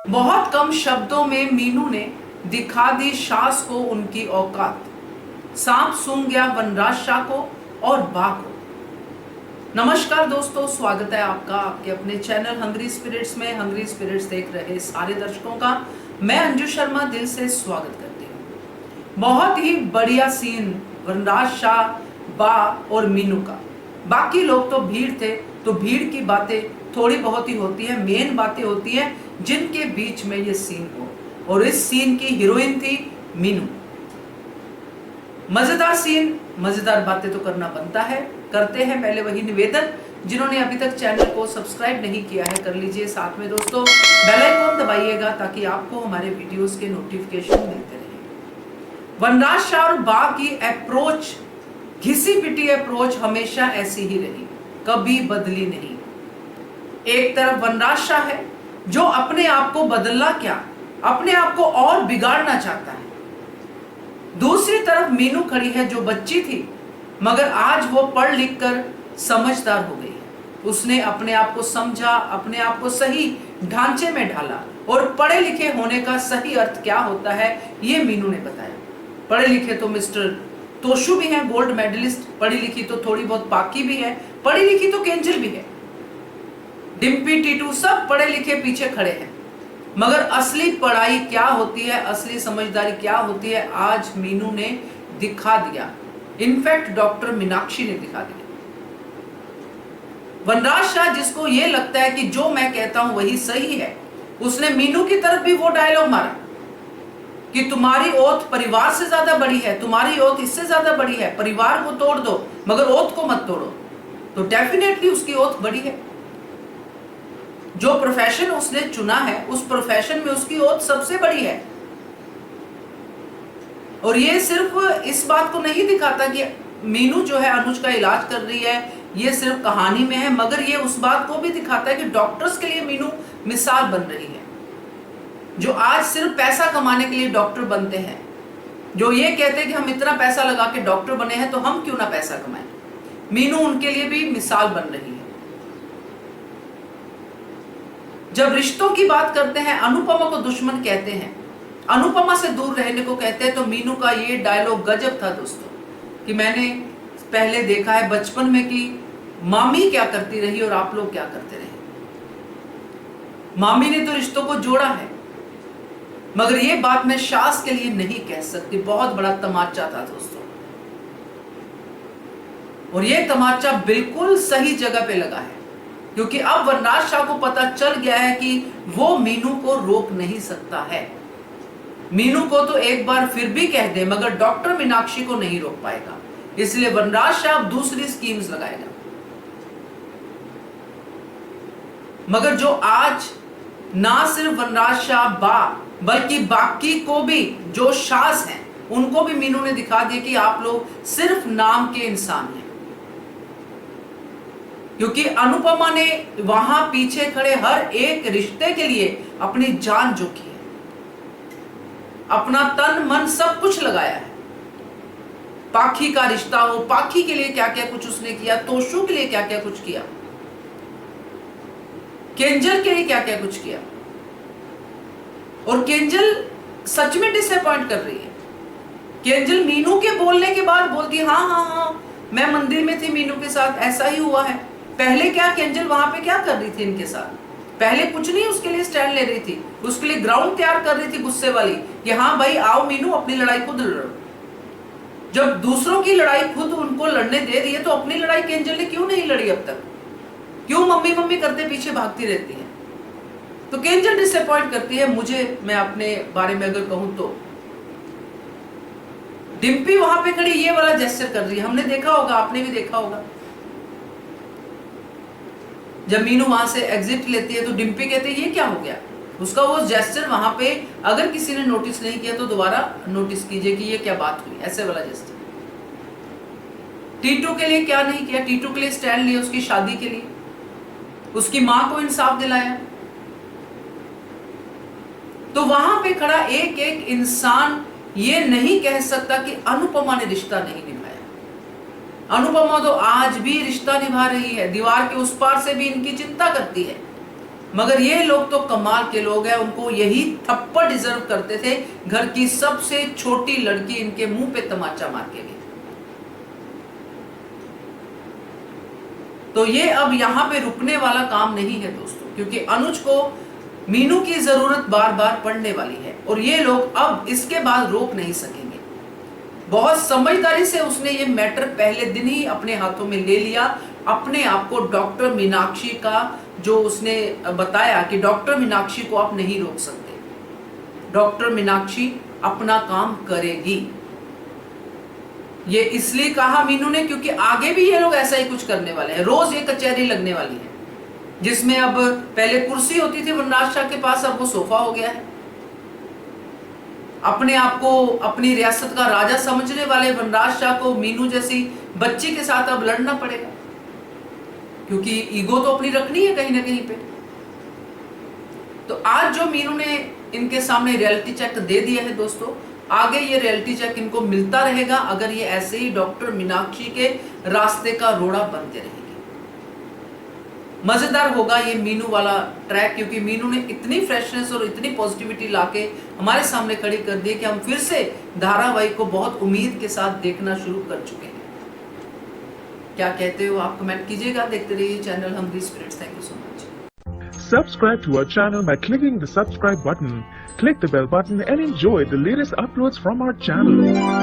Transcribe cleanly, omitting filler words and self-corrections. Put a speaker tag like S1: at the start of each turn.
S1: बहुत कम शब्दों में मीनू ने दिखा दी सास को उनकी औकात। सांप सूंघ गया वनराज शाह को और बा को। नमस्कार दोस्तों, स्वागत है आपका आपके अपने चैनल हंग्री स्पिरिट्स में। हंग्री स्पिरिट्स देख रहे सारे दर्शकों का मैं अंजू शर्मा दिल से स्वागत करती हूँ। बहुत ही बढ़िया सीन वनराज शाह, बा और मीनू का। बाकी लोग तो भीड़ थे, तो भीड़ की बातें थोड़ी बहुत ही होती है, मेन बातें होती हैं जिनके बीच में ये सीन हो। और इस सीन की हीरोइन थी मीनू। मजेदार सीन, मजेदार बातें तो करना बनता है, करते हैं। पहले वही निवेदन, जिन्होंने अभी तक चैनल को सब्सक्राइब नहीं किया है कर लीजिए। साथ में दोस्तों बेल आइकन दबाइएगा ताकि आपको हमारे वीडियोस के नोटिफिकेशन मिलते रहे। वनराज शाह और बा की अप्रोच, घिसी पिटी अप्रोच हमेशा ऐसी ही रही, कभी बदली नहीं। एक तरफ वनराज शाह है जो अपने आप को बदलना क्या, अपने आप को और बिगाड़ना चाहता है। दूसरी तरफ मीनू खड़ी है जो बच्ची थी मगर आज वो पढ़ लिख कर समझदार हो गई है। उसने अपने आप को समझा, अपने आप को सही ढांचे में ढाला और पढ़े लिखे होने का सही अर्थ क्या होता है ये मीनू ने बताया। पढ़े लिखे तो मिस्टर तोशु भी हैं, गोल्ड मेडलिस्ट। पढ़ी लिखी तो थोड़ी बहुत पाकी भी है, पढ़ी लिखी तो केंजल भी है। डिम्पी, टीटू सब पढ़े लिखे पीछे खड़े हैं, मगर असली पढ़ाई क्या होती है, असली समझदारी क्या होती है, आज मीनू ने दिखा दिया। इनफैक्ट डॉक्टर मीनाक्षी ने दिखा दिया। वनराज शाह, जिसको यह लगता है कि जो मैं कहता हूं वही सही है, उसने मीनू की तरफ भी वो डायलॉग मारा कि तुम्हारी ओथ परिवार से ज्यादा बड़ी है, तुम्हारी ओथ इससे ज्यादा बड़ी है, परिवार को तोड़ दो मगर ओथ को मत तोड़ो। तो डेफिनेटली उसकी ओथ बड़ी है। जो प्रोफेशन उसने चुना है उस प्रोफेशन में उसकी ओथ सबसे बड़ी है। और ये सिर्फ इस बात को नहीं दिखाता कि मीनू जो है अनुज का इलाज कर रही है, ये सिर्फ कहानी में है, मगर ये उस बात को भी दिखाता है कि डॉक्टर्स के लिए मीनू मिसाल बन रही है। जो आज सिर्फ पैसा कमाने के लिए डॉक्टर बनते हैं, जो ये कहते हैं कि हम इतना पैसा लगा के डॉक्टर बने हैं तो हम क्यों ना पैसा कमाएं, मीनू उनके लिए भी मिसाल बन रही है। जब रिश्तों की बात करते हैं, अनुपमा को दुश्मन कहते हैं, अनुपमा से दूर रहने को कहते हैं, तो मीनू का ये डायलॉग गजब था दोस्तों कि मैंने पहले देखा है बचपन में कि मामी क्या करती रही और आप लोग क्या करते रहे। मामी ने तो रिश्तों को जोड़ा है, मगर ये बात मैं सास के लिए नहीं कह सकती। बहुत बड़ा तमाचा था दोस्तों, और ये तमाचा बिल्कुल सही जगह पे लगा है, क्योंकि अब वनराज शाह को पता चल गया है कि वो मीनू को रोक नहीं सकता है। मीनू को तो एक बार फिर भी कह दे, मगर डॉक्टर मीनाक्षी को नहीं रोक पाएगा। इसलिए वनराज शाह अब दूसरी स्कीम्स लगाएगा। मगर जो आज ना सिर्फ वनराज शाह, बा, बल्कि बाकी को भी जो सास हैं उनको भी मीनू ने दिखा दिया कि आप लोग सिर्फ नाम के इंसान हैं। क्योंकि अनुपमा ने वहां पीछे खड़े हर एक रिश्ते के लिए अपनी जान जोखी है, अपना तन मन सब कुछ लगाया है। पाखी का रिश्ता हो, पाखी के लिए क्या क्या कुछ उसने किया, तोशु के लिए क्या क्या कुछ किया, केंजल के लिए क्या क्या कुछ किया। और केंजल सच में डिसअपॉइंट कर रही है। केंजल मीनू के बोलने के बाद बोलती है हाँ हाँ हाँ मैं मंदिर में थी मीनू के साथ, ऐसा ही हुआ है। पहले क्या केंजल वहां पे क्या कर रही थी इनके साथ? पहले कुछ नहीं उसके लिए स्टैंड ले रही थी, उसके लिए ग्राउंड तैयार कर रही थी गुस्से वाली कि हाँ भाई आओ मीनू अपनी लड़ाई खुद लड़ो। जब दूसरों की लड़ाई खुद उनको लड़ने दे रही है तो अपनी लड़ाई केंजल ने क्यों नहीं लड़ी अब तक? क्यों मम्मी मम्मी करते पीछे भागती रहती है? तो केंजल डिसअपॉइंट करती है मुझे। मैं अपने बारे में अगर कहूं तो डिम्पी वहां पे खड़ी ये वाला जेस्चर कर रही है। हमने देखा होगा, आपने भी देखा होगा, जब मीनू वहां से एग्जिट लेती है तो डिम्पी कहते हैं ये क्या हो गया। उसका वो जेस्चर वहां पे अगर किसी ने नोटिस नहीं किया तो दोबारा नोटिस कीजिए कि ये क्या बात हुई, ऐसे वाला जेस्चर। टीटू के लिए क्या नहीं किया, टीटू के लिए स्टैंड लिया उसकी शादी के लिए, उसकी मां को इंसाफ दिलाया। तो वहां पे खड़ा एक एक इंसान ये नहीं कह सकता कि अनुपमा ने रिश्ता नहीं निभाया। अनुपमा तो आज भी रिश्ता निभा रही है, दीवार के उस पार से भी इनकी चिंता करती है। मगर ये लोग तो कमाल के लोग हैं, उनको यही थप्पड़ डिजर्व करते थे। घर की सबसे छोटी लड़की इनके मुंह पे तमाचा मार के गई। तो ये अब यहां पे रुकने वाला काम नहीं है दोस्तों, क्योंकि अनुज को मीनू की जरूरत बार बार पड़ने वाली है और ये लोग अब इसके बाद रोक नहीं सकेंगे। बहुत समझदारी से उसने ये मैटर पहले दिन ही अपने हाथों में ले लिया। अपने आप को डॉक्टर मीनाक्षी का जो उसने बताया कि डॉक्टर मीनाक्षी को आप नहीं रोक सकते, डॉक्टर मीनाक्षी अपना काम करेगी। ये इसलिए कहा मीनू ने क्योंकि आगे भी ये लोग ऐसा ही कुछ करने वाले हैं। रोज ये कचहरी लगने वाली है, जिसमें अब पहले कुर्सी होती थी वनराज शाह के पास, अब वो सोफा हो गया है। अपने आप को अपनी रियासत का राजा समझने वाले वनराज शाह को मीनू जैसी बच्ची के साथ अब लड़ना पड़ेगा, क्योंकि ईगो तो अपनी रखनी है कहीं ना कहीं पे। तो आज जो मीनू ने इनके सामने रियलिटी चेक दे दिया है दोस्तों, आगे ये रियलिटी चेक इनको मिलता रहेगा अगर ये ऐसे ही डॉक्टर मीनाक्षी के रास्ते का रोड़ा बनते रहेंगे। मजेदार होगा ये मीनू वाला ट्रैक, क्योंकि मीनू ने इतनी फ्रेशनेस और इतनी पॉजिटिविटी लाके हमारे सामने खड़ी कर दी कि हम फिर से धारावाहिक को बहुत उम्मीद के साथ देखना शुरू कर चुके हैं। क्या कहते हो आप कमेंट कीजिएगा। देखते रहिए channel hungry spirits. Thank you so much.
S2: Subscribe to our channel by clicking the subscribe button. Click the bell button and enjoy the latest uploads from our channel.